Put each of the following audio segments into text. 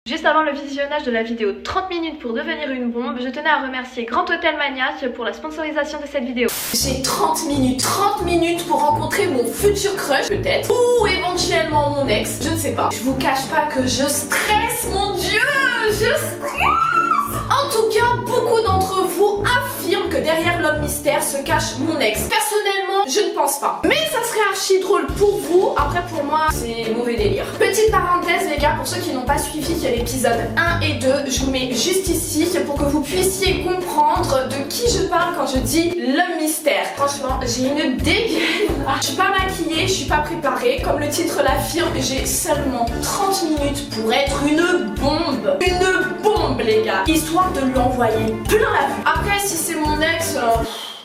Juste avant le visionnage de la vidéo 30 minutes pour devenir une bombe, je tenais à remercier Grand Hôtel Maniac pour la sponsorisation de cette vidéo. J'ai 30 minutes pour rencontrer mon futur crush peut-être, ou éventuellement mon ex, je ne sais pas. Je vous cache pas que je stresse, mon dieu, je stresse. En tout cas, beaucoup d'entre vous affirment que derrière l'homme mystère se cache mon ex. Personnellement, je ne pense pas. Mais ça serait archi drôle pour vous, après pour moi, c'est mauvais délire. Petite parenthèse les gars, pour ceux qui n'ont pas suivi l'épisode 1 et 2, je vous mets juste ici pour que vous puissiez comprendre de qui je parle quand je dis l'homme mystère. Franchement, j'ai une dégaine. Je suis pas maquillée, je suis pas préparée. Comme le titre l'affirme, j'ai seulement 30 minutes pour être une bombe. Une bombe les gars. Histoire de lui envoyer plein la vue. Après, si c'est mon ex...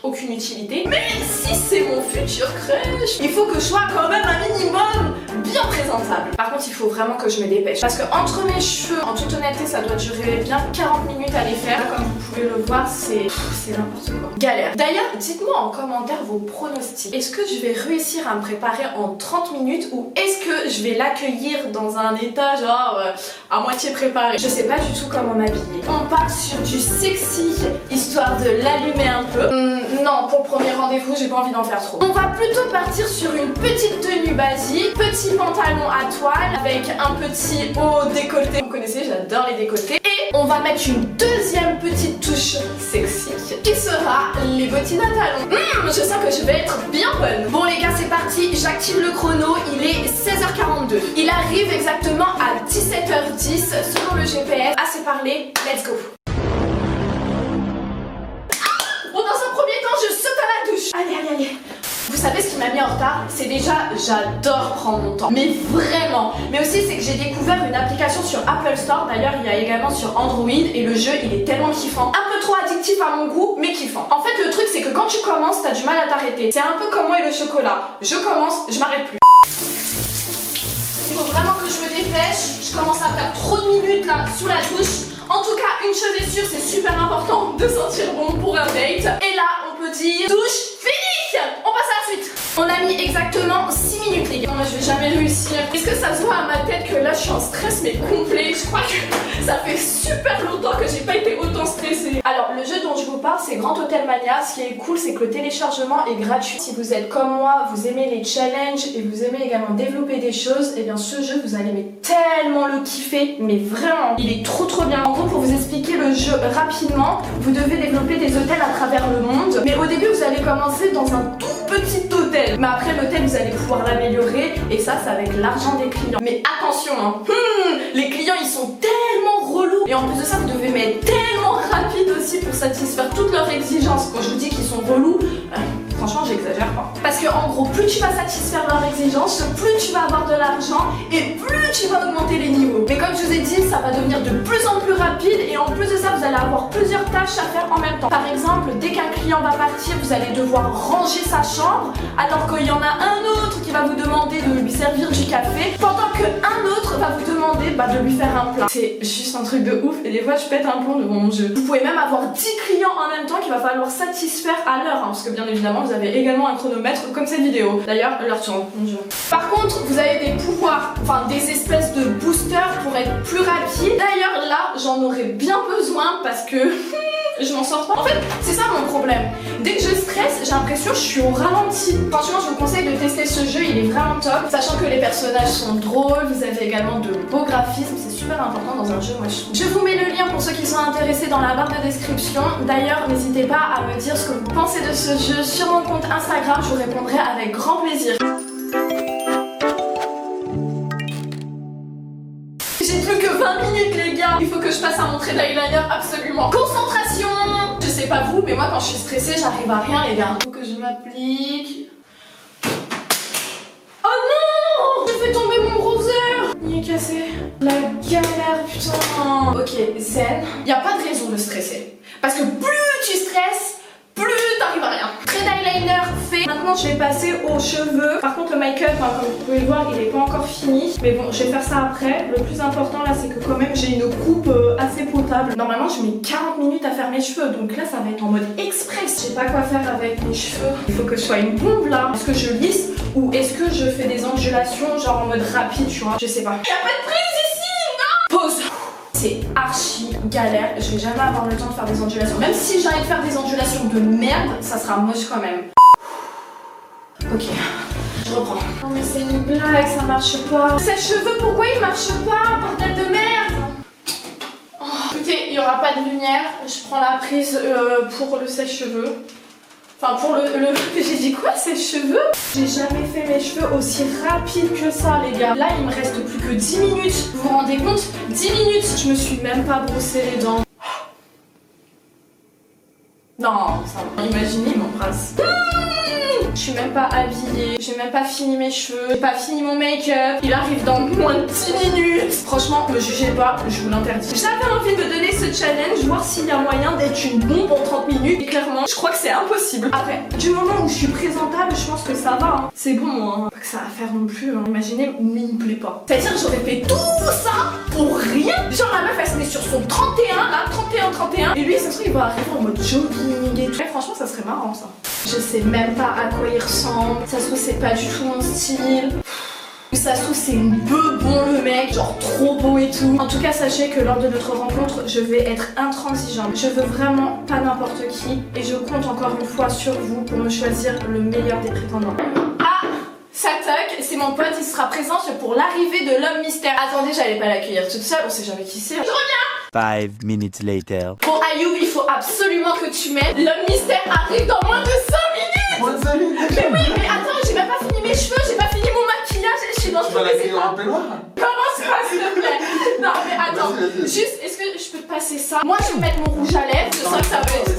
aucune utilité. Mais si c'est mon futur crush, il faut que je sois quand même un minimum bien présentable. Par contre, il faut vraiment que je me dépêche. Parce que entre mes cheveux, en toute honnêteté, ça doit durer bien 40 minutes à les faire. Là, comme vous pouvez le voir, c'est n'importe quoi. Galère. D'ailleurs, dites-moi en commentaire vos pronostics. Est-ce que je vais réussir à me préparer en 30 minutes ou est-ce que je vais l'accueillir dans un état genre à moitié préparé? Je sais pas du tout comment m'habiller. On part sur du sexy, histoire de l'allumer un peu. Non, pour le premier rendez-vous, j'ai pas envie d'en faire trop. On va plutôt partir sur une petite tenue basique, petit pantalon à toile avec un petit haut décolleté. Vous connaissez, j'adore les décolletés. Et on va mettre une deuxième petite touche sexy qui sera les bottines à talons. Je sens que je vais être bien bonne. Bon les gars, c'est parti, j'active le chrono, il est 16h42. Il arrive exactement à 17h10 selon le GPS. Assez parlé, let's go. Je saute à la douche. Allez. Vous savez ce qui m'a mis en retard? C'est déjà, j'adore prendre mon temps. Mais vraiment. Mais aussi, c'est que j'ai découvert une application sur Apple Store. D'ailleurs, il y a également sur Android. Et le jeu, il est tellement kiffant. Un peu trop addictif à mon goût, mais kiffant. En fait, le truc, c'est que quand tu commences, t'as du mal à t'arrêter. C'est un peu comme moi et le chocolat. Je commence, je m'arrête plus. Il faut vraiment que je me dépêche. Je commence à faire trop de minutes là, sous la douche. En tout cas, une chose est sûre, c'est super important de sentir bon pour un date. Et là, on peut dire douche finie. On passe à la suite. On a mis exactement 6 minutes les gars. Moi je vais jamais réussir. Est-ce que ça se voit à ma tête que là je suis en stress mais complet? Je crois que ça fait super longtemps que j'ai pas été autant stressée. Alors le jeu dont je vous parle c'est Grand Hôtel Maniac. Ce qui est cool c'est que le téléchargement est gratuit. Si vous êtes comme moi, vous aimez les challenges et vous aimez également développer des choses, et bien ce jeu vous allez mais tellement le kiffer. Mais vraiment, il est trop bien. En gros pour vous expliquer le jeu rapidement, vous devez développer des hôtels à travers le monde. Mais au début vous allez commencer dans un tout petit hôtel. Mais après l'hôtel vous allez pouvoir l'améliorer et ça c'est avec l'argent des clients. Mais attention hein, les clients ils sont tellement relous. Et en plus de ça vous devez mettre tellement rapide aussi pour satisfaire toutes leurs exigences. Quand je vous dis qu'ils sont relous, franchement j'exagère pas. Parce que en gros plus tu vas satisfaire leurs exigences, plus tu vas avoir de l'argent et plus tu vas augmenter les niveaux. Mais comme je vous ai dit, ça va devenir de plus en plus rapide et en plus de ça vous allez avoir plusieurs tâches à faire en même temps. Par exemple, dès qu'un client va partir, vous allez devoir ranger sa chambre alors qu'il y en a un autre qui va vous demander de lui servir du café pendant qu'un autre va vous demander de lui faire un plat. C'est juste un truc de ouf et des fois je pète un plomb devant mon jeu. Vous pouvez même avoir 10 clients en même temps qu'il va falloir satisfaire à l'heure parce que bien évidemment vous avez également un chronomètre comme cette vidéo. D'ailleurs l'heure tourne, mon jeu. Par contre vous avez des pouvoirs, enfin des espèces de boosters pour être plus rapide. D'ailleurs là j'en aurais bien besoin parce que je m'en sors pas. En fait, c'est ça mon problème. Dès que je stresse, j'ai l'impression que je suis au ralenti. Franchement, je vous conseille de tester ce jeu, il est vraiment top. Sachant que les personnages sont drôles, vous avez également de beaux graphismes, c'est super important dans un jeu, moi je trouve. Je vous mets le lien pour ceux qui sont intéressés dans la barre de description. D'ailleurs, n'hésitez pas à me dire ce que vous pensez de ce jeu sur mon compte Instagram, je vous répondrai avec grand plaisir. J'ai plus que 20 minutes les gars. Il faut que je passe à mon trait d'eyeliner absolument. Concentration. Je sais pas vous, mais moi quand je suis stressée, j'arrive à rien les gars. Faut que je m'applique. Oh non! J'ai fait tomber mon bronzer. Il est cassé. La galère putain. Ok, zen. Y a pas de raison de stresser. Parce que plus tu stresses, plus t'arrives à rien. Trait d'eyeliner fait. Maintenant je vais passer aux cheveux. Par contre le make-up, comme vous pouvez le voir, il est pas encore fini. Mais bon, je vais faire ça après. Le plus important là, c'est que quand même j'ai une coupe assez potable. Normalement je mets 40 minutes à faire mes cheveux. Donc là ça va être en mode express. Je sais pas quoi faire avec mes cheveux. Il faut que je sois une bombe là. Est-ce que je lisse ou est-ce que je fais des ondulations genre en mode rapide, tu vois? Je sais pas. Y a pas de prise ici, non! Pause. c'est archi galère. Je vais jamais avoir le temps de faire des ondulations. Même si j'ai envie de faire des ondulations de merde, ça sera moche quand même. Ok, je reprends. Non mais c'est une blague, ça marche pas. Sèche-cheveux, pourquoi il marche pas? Bordel de merde! Oh, écoutez, il y aura pas de lumière. Je prends la prise pour le sèche-cheveux. Enfin pour le... J'ai dit quoi, sèche-cheveux? J'ai jamais fait mes cheveux aussi rapide que ça les gars. Là il me reste plus que 10 minutes. Vous vous rendez compte? 10 minutes. Je me suis même pas brossé les dents. Non, ça va. Imaginez, il m'embrasse. Je suis même pas habillée, j'ai même pas fini mes cheveux, j'ai pas fini mon make-up. Il arrive dans moins de 10 minutes. Franchement, me jugez pas, je vous l'interdis. J'avais envie de donner ce challenge, voir s'il y a moyen d'être une bombe en 30 minutes. Et clairement, je crois que c'est impossible. Après, du moment où je suis présentable, je pense que ça va. Hein. C'est bon, hein. Pas que ça va faire non plus. Hein. Imaginez, mais il me plaît pas. C'est-à-dire que j'aurais fait tout ça pour rien. Genre la meuf, elle se met sur son 31, là, 31. Et lui, ça se trouve, il va arriver en mode jogging et tout. Et franchement, ça serait marrant ça. Je sais même pas à quoi il ressemble. Ça se trouve c'est pas du tout mon style. Ça se trouve c'est une bebon le mec, genre trop beau et tout. En tout cas sachez que lors de notre rencontre je vais être intransigeante. Je veux vraiment pas n'importe qui. Et je compte encore une fois sur vous pour me choisir le meilleur des prétendants. Ah, ça toque, c'est mon pote, il sera présent pour l'arrivée de l'homme mystère. Attendez, j'allais pas l'accueillir toute seule, on sait jamais qui c'est. Je reviens. 5 minutes later. Bon Ayoub, il faut absolument que tu m'aides. L'homme mystère arrive dans moins de 5 minutes. Moins de 5 minutes. Mais oui, mais attends, j'ai même pas fini mes cheveux, j'ai pas fini mon maquillage, je suis dans Tu vas l'accueillir en peignoir? Commence pas s'il te plaît. Non mais attends, Vas-y. juste, est-ce que je peux te passer ça? Moi je vais mettre mon rouge à lèvres, c'est ça que ça va être.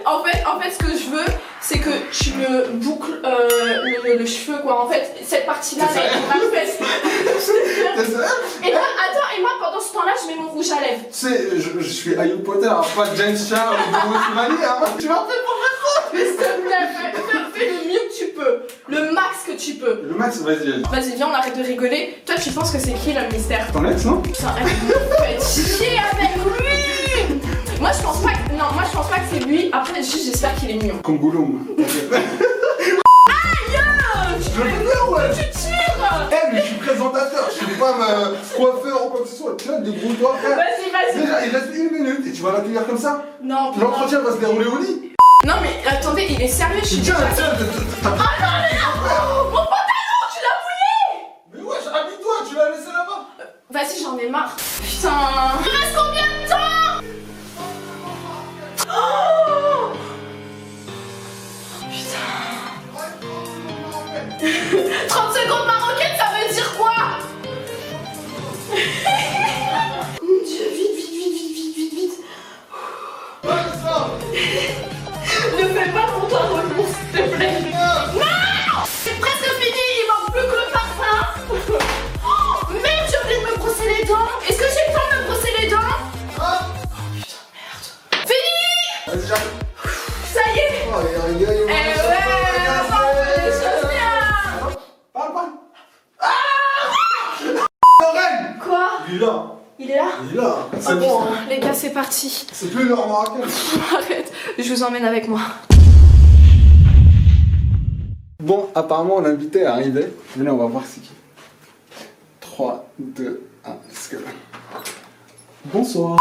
En fait, ce que je veux, c'est que tu me boucles le cheveu quoi. En fait, cette partie-là, C'est elle est mal faite. T'es sérieux? Et moi, attends, et moi pendant ce temps-là, je mets mon rouge à lèvres. Tu sais, je suis Ayoub Potter, hein, pas James Charles ou Bruno Chevalier, hein. Tu m'as fait pour faire ça. S'il te plaît, fais le mieux que tu peux. Le max que tu peux. Le max, vas-y. Vas-y, viens, on arrête de rigoler. Toi, tu penses que c'est qui l'homme mystère? Ton ex, non? Putain, elle me fait chier avec lui. Moi, je pense pas que... Non, moi, je pense pas que c'est lui. Après, juste, j'espère qu'il est mignon. Comme Gollum. Aïe! Je veux bien, ouais. Tu tires! Eh, mais je suis présentateur, je suis pas coiffeur ou quoi que ce soit. Tiens, débrouille-toi. Vas-y. Déjà, il reste 1 minute et tu vas l'accueillir comme ça? Non, putain. L'entretien va se dérouler au lit. Non, mais attendez, il est sérieux, je suis Tiens, déjà... tiens, Ah non, mais non! Mon pantalon, tu l'as mouillé! mais wesh, habille-toi, tu l'as laissé là-bas. Vas-y, j'en ai marre. Putain... Il reste combien de temps? Oh putain... 30 secondes marocaines, ça veut dire quoi? Mon dieu, vite. Ouais, ça. Ne fais pas mon temps relou, s'il te plaît. Non! C'est presque fini, il manque plus que le parfum. Oh, merde, j'ai oublié de me brosser les dents. Est-ce que j'ai le temps de me brosser les dents? Ah. Oh putain, merde. Fini! Vas-y, j'arrive. Ça y est! Aïe, aïe, aïe, Eh ouais, on va faire des choses bien! Parle. Lorraine. Quoi? Il est là. Il est là? Il est là. Ah C'est bon, bon. les gars, c'est parti. C'est plus l'heure marocaine. Arrête, je vous emmène avec moi. Bon, apparemment, l'invité est arrivé. Venez, on va voir c'est qui. 3, 2, 1, let's go. Bonsoir.